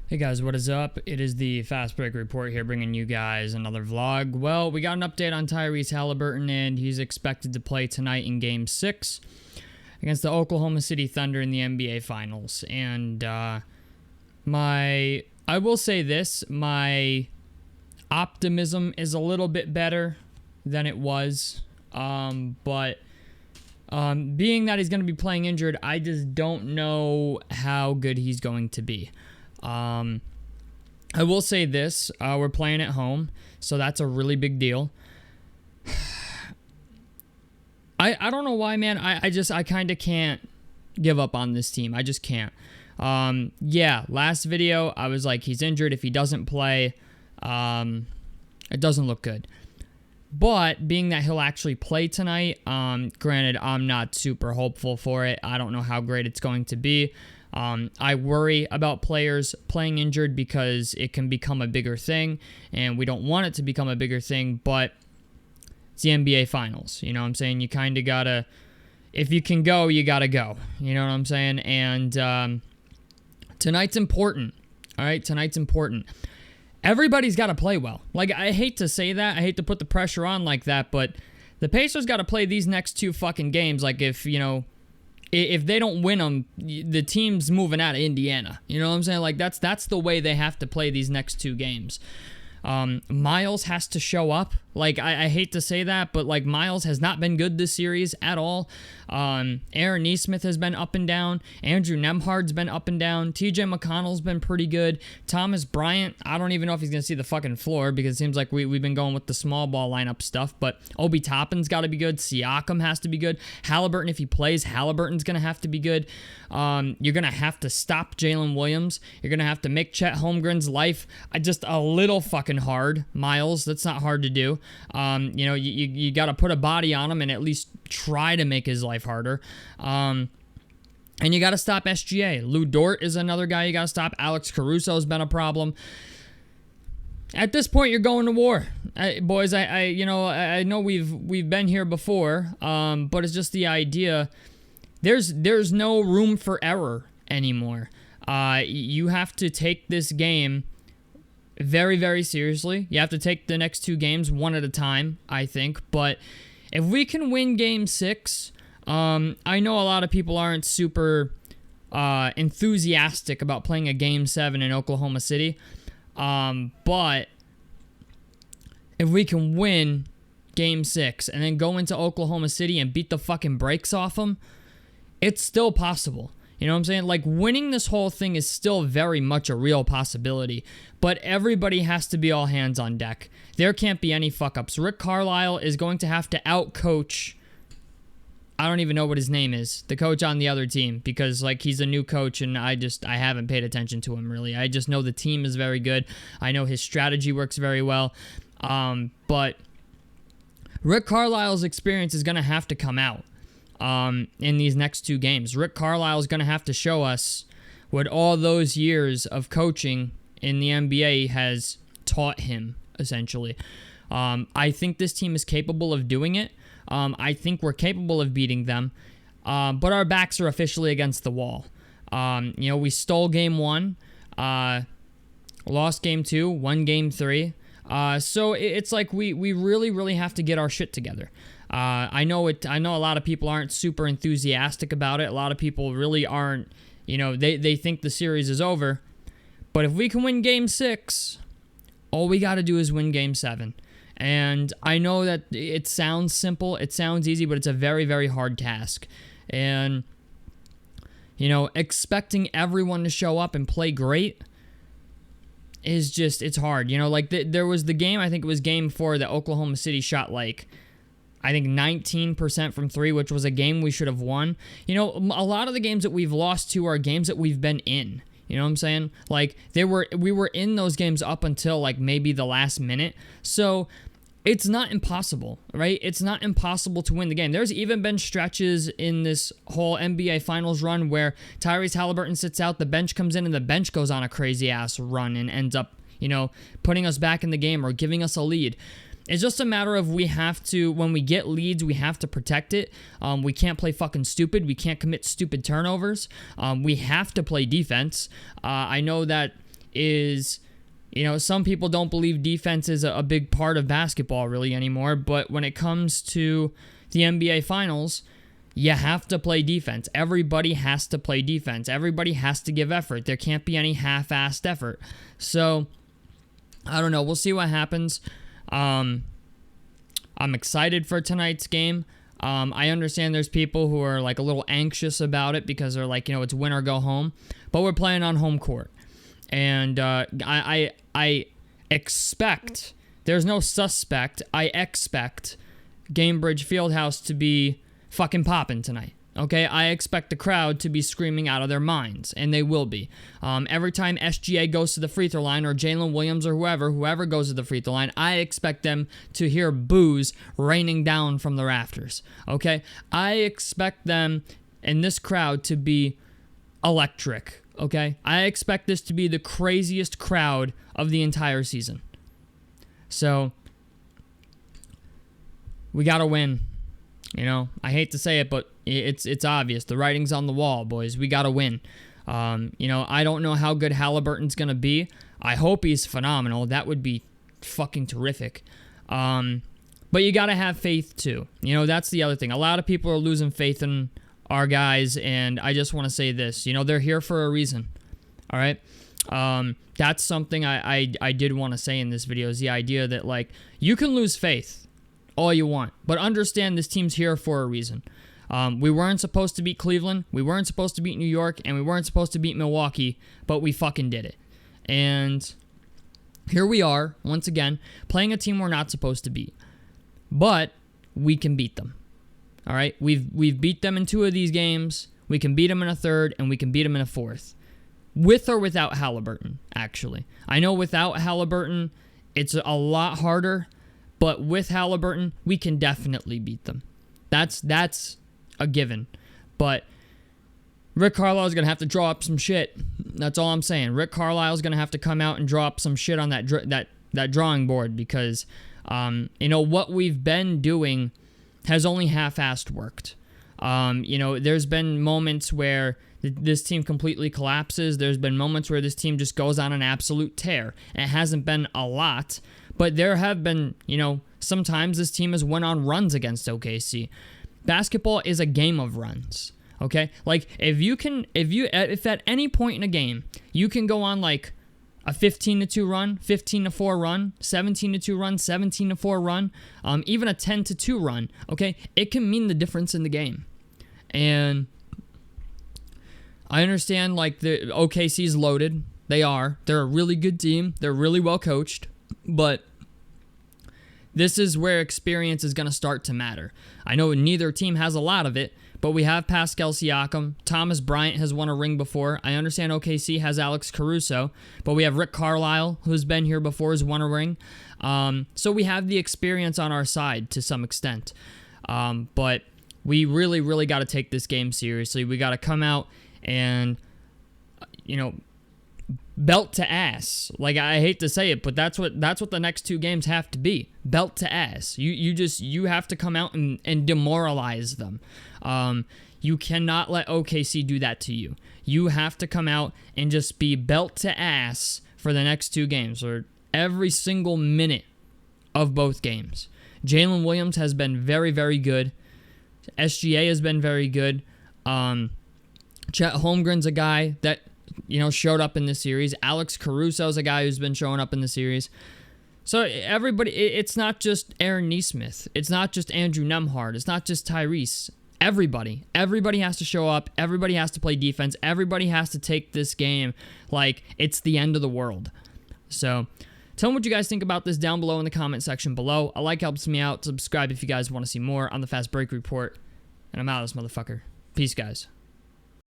Hey guys, what is up? It is the Fast Break Report here, bringing you guys another vlog. Well, we got an update on Tyrese Haliburton, and he's expected to play tonight in Game 6 against the Oklahoma City Thunder in the NBA Finals. And I will say this, my optimism is a little bit better than it was, but being that he's going to be playing injured, I just don't know how good he's going to be. I will say this, we're playing at home, so that's a really big deal. I don't know why, man. I kind of can't give up on this team. I just can't. Yeah, last video, I was like, he's injured. If he doesn't play, it doesn't look good. But being that he'll actually play tonight, granted, I'm not super hopeful for it. I don't know how great it's going to be. I worry about players playing injured because it can become a bigger thing, and we don't want it to become a bigger thing, but it's the NBA Finals. You know what I'm saying? You kind of got to, if you can go, you got to go. You know what I'm saying? And tonight's important. All right? Tonight's important. Everybody's got to play well. Like, I hate to say that. I hate to put the pressure on like that, but the Pacers got to play these next two fucking games. Like, if they don't win them, the team's moving out of Indiana. You know what I'm saying? Like, that's the way they have to play these next two games. Miles has to show up. Like, I hate to say that, but, like, Miles has not been good this series at all. Aaron Nesmith has been up and down. Andrew Nembhard's been up and down. TJ McConnell's been pretty good. Thomas Bryant, I don't even know if he's going to see the fucking floor because it seems like we've been going with the small ball lineup stuff, but Obi Toppin's got to be good. Siakam has to be good. Haliburton, if he plays, Haliburton's going to have to be good. You're going to have to stop Jalen Williams. You're going to have to make Chet Holmgren's life just a little fucking hard. Miles, that's not hard to do. You got to put a body on him and at least try to make his life harder. And you got to stop SGA. Lou Dort is another guy you got to stop. Alex Caruso's been a problem. At this point, you're going to war, boys. I know we've been here before, but it's just the idea. There's no room for error anymore. You have to take this game very, very seriously. You have to take the next two games one at a time, I think. But if we can win Game 6, I know a lot of people aren't super enthusiastic about playing a Game 7 in Oklahoma City. But if we can win Game 6 and then go into Oklahoma City and beat the fucking brakes off them, it's still possible. You know what I'm saying? Like, winning this whole thing is still very much a real possibility, but everybody has to be all hands on deck. There can't be any fuck-ups. Rick Carlisle is going to have to out-coach, I don't even know what his name is, the coach on the other team, because, like, he's a new coach, and I haven't paid attention to him, really. I just know the team is very good. I know his strategy works very well, but Rick Carlisle's experience is going to have to come out. In these next two games. Rick Carlisle is going to have to show us what all those years of coaching in the NBA has taught him, essentially. I think this team is capable of doing it. I think we're capable of beating them, but our backs are officially against the wall. We stole Game 1, lost Game 2, won Game 3. So it's like we really, really have to get our shit together. I know a lot of people aren't super enthusiastic about it. A lot of people really aren't, they think the series is over. But if we can win Game 6, all we got to do is win Game 7. And I know that it sounds simple, it sounds easy, but it's a very, very hard task. And, expecting everyone to show up and play great is just, it's hard. There was the game, I think it was Game 4, that Oklahoma City shot, I think 19% from 3, which was a game we should have won. A lot of the games that we've lost to are games that we've been in. You know what I'm saying? Like, we were in those games up until, maybe the last minute. So, it's not impossible, right? It's not impossible to win the game. There's even been stretches in this whole NBA Finals run where Tyrese Haliburton sits out, the bench comes in, and the bench goes on a crazy-ass run and ends up, putting us back in the game or giving us a lead. It's just a matter of we have to, when we get leads, we have to protect it. We can't play fucking stupid. We can't commit stupid turnovers. We have to play defense. I know that is, some people don't believe defense is a big part of basketball really anymore, but when it comes to the NBA Finals, you have to play defense. Everybody has to play defense. Everybody has to give effort. There can't be any half-assed effort. So, I don't know. We'll see what happens. I'm excited for tonight's game. I understand there's people who are like a little anxious about it because they're like, it's win or go home. But we're playing on home court. And I expect, there's no suspect, I expect Gamebridge Fieldhouse to be fucking popping tonight. Okay, I expect the crowd to be screaming out of their minds, and they will be. Every time SGA goes to the free throw line, or Jalen Williams, or whoever goes to the free throw line, I expect them to hear boos raining down from the rafters. Okay, I expect them and this crowd to be electric. Okay, I expect this to be the craziest crowd of the entire season. So, we gotta win. I hate to say it, but it's obvious. The writing's on the wall, boys. We gotta win. I don't know how good Haliburton's gonna be. I hope he's phenomenal. That would be fucking terrific. But you gotta have faith too. That's the other thing. A lot of people are losing faith in our guys, and I just want to say this. They're here for a reason. All right. That's something I did want to say in this video, is the idea that, like, you can lose faith all you want, but understand this team's here for a reason. We weren't supposed to beat Cleveland, we weren't supposed to beat New York, and we weren't supposed to beat Milwaukee, but we fucking did it. And here we are, once again, playing a team we're not supposed to beat. But we can beat them. All right? We've beat them in 2 of these games. We can beat them in a 3rd, and we can beat them in a 4th. With or without Haliburton, actually. I know without Haliburton, it's a lot harder. But with Haliburton, we can definitely beat them. That's a given. But Rick Carlisle's going to have to draw up some shit. That's all I'm saying. Rick Carlisle's going to have to come out and draw up some shit on that drawing board, because what we've been doing has only half-assed worked. There's been moments where this team completely collapses. There's been moments where this team just goes on an absolute tear. And it hasn't been a lot, but there have been, sometimes this team has went on runs against OKC. Basketball is a game of runs, okay? Like, if at any point in a game, you can go on like a 15-2 run, 15-4 run, 17-2 run, 17-4 run, even a 10-2 run, okay? It can mean the difference in the game. And I understand, like, the OKC's loaded. They are. They're a really good team. They're really well coached. But this is where experience is going to start to matter. I know neither team has a lot of it, but we have Pascal Siakam. Thomas Bryant has won a ring before. I understand OKC has Alex Caruso, but we have Rick Carlisle, who's been here before, has won a ring. So we have the experience on our side to some extent. But we really, really got to take this game seriously. We got to come out and, belt to ass. Like, I hate to say it, but that's what the next 2 games have to be. Belt to ass. You have to come out and demoralize them. You cannot let OKC do that to you. You have to come out and just be belt to ass for the next 2 games, or every single minute of both games. Jalen Williams has been very, very good. SGA has been very good. Chet Holmgren's a guy that, showed up in this series. Alex Caruso's a guy who's been showing up in the series. So everybody, it's not just Aaron Nesmith. It's not just Andrew Nembhard. It's not just Tyrese. Everybody has to show up. Everybody has to play defense. Everybody has to take this game like it's the end of the world. So tell me what you guys think about this down below in the comment section below. A like helps me out. Subscribe if you guys want to see more on the Fast Break Report. And I'm out of this motherfucker. Peace, guys.